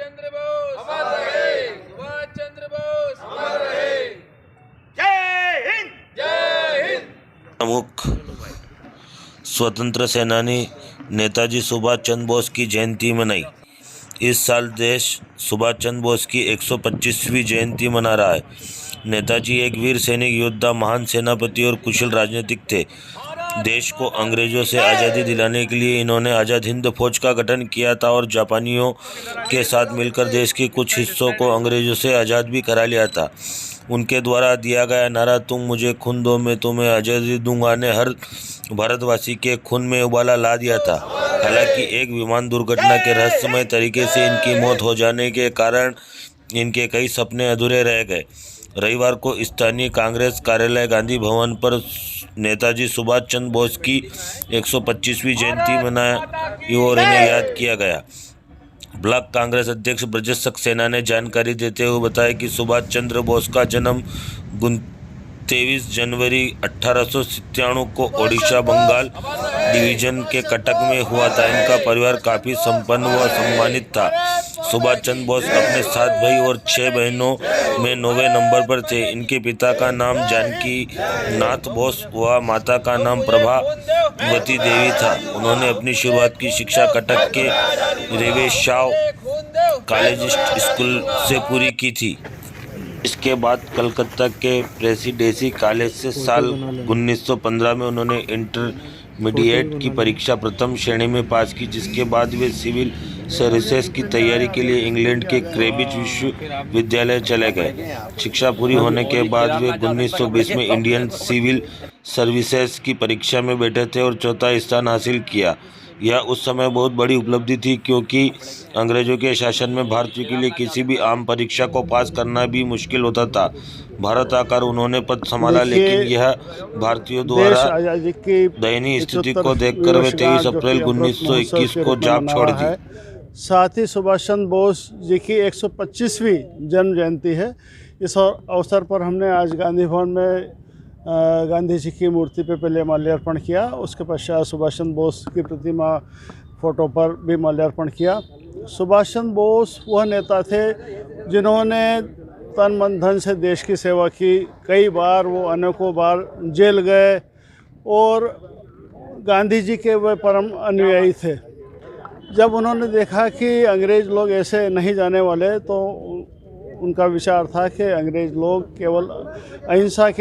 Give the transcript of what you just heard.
चंद्र बोस अमर रहे, सुभाष चंद्र बोस अमर रहे। जय हिंद। जय हिंद। प्रमुख स्वतंत्र सेनानी नेताजी सुभाष चंद्र बोस की जयंती मनाई। इस साल देश सुभाष चंद्र बोस की 125वीं जयंती मना रहा है। नेताजी एक वीर सैनिक योद्धा, महान सेनापति और कुशल राजनीतिक थे। देश को अंग्रेजों से आज़ादी दिलाने के लिए इन्होंने आज़ाद हिंद फौज का गठन किया था और जापानियों के साथ मिलकर देश के कुछ हिस्सों को अंग्रेजों से आज़ाद भी करा लिया था। उनके द्वारा दिया गया नारा "तुम मुझे खून दो, मैं तुम्हें आज़ादी दूंगा" ने हर भारतवासी के खून में उबाला ला दिया था। हालांकि एक विमान दुर्घटना के रहस्यमय तरीके से इनकी मौत हो जाने के कारण इनके कई सपने अधूरे रह गए। रविवार को स्थानीय कांग्रेस कार्यालय गांधी भवन पर नेताजी सुभाष चंद्र बोस की 125वीं जयंती मनाई और इन्हें याद किया गया। ब्लॉक कांग्रेस अध्यक्ष ब्रजेश सक्सेना ने जानकारी देते हुए बताया कि सुभाष चंद्र बोस का जन्म 23 जनवरी 1897 को ओडिशा बंगाल डिवीजन के कटक में हुआ था। इनका परिवार काफ़ी संपन्न व सम्मानित था। सुभाष चंद्र बोस अपने 7 भाई और 6 बहनों में 9वें नंबर पर थे। इनके पिता का नाम जानकी नाथ बोस व माता का नाम प्रभावती देवी था। उन्होंने अपनी शुरुआत की शिक्षा कटक के रेवेशाव कॉलेज स्कूल से पूरी की थी। इसके बाद कलकत्ता के प्रेसिडेंसी कॉलेज से साल 1915 में उन्होंने इंटरमीडिएट की परीक्षा प्रथम श्रेणी में पास की, जिसके बाद वे सिविल सर्विसेज की तैयारी के लिए इंग्लैंड के कैम्ब्रिज विश्वविद्यालय चले गए। शिक्षा पूरी होने के बाद वे 1920 में इंडियन सिविल सर्विसेज की परीक्षा में बैठे थे और चौथा स्थान हासिल किया। यह उस समय बहुत बड़ी उपलब्धि थी, क्योंकि अंग्रेजों के शासन में भारतीयों के लिए किसी भी आम परीक्षा को पास करना भी मुश्किल होता था। भारत आकर उन्होंने पद संभाला, लेकिन यह भारतीयों द्वारा दयनीय स्थिति को देखकर वे 23 अप्रैल 1921 को जॉब छोड़ दी। साथ ही सुभाष चंद्र बोस जी की 125वीं जन्म जयंती है। इस अवसर पर हमने आज गांधी भवन में गांधी जी की मूर्ति पे पहले माल्यार्पण किया। उसके पश्चात सुभाष चंद्र बोस की प्रतिमा फोटो पर भी माल्यार्पण किया। सुभाष चंद्र बोस वह नेता थे जिन्होंने तन मन धन से देश की सेवा की। कई बार वो अनेकों बार जेल गए और गांधी जी के वे परम अनुयायी थे। जब उन्होंने देखा कि अंग्रेज़ लोग ऐसे नहीं जाने वाले, तो उनका विचार था कि अंग्रेज़ लोग केवल अहिंसा के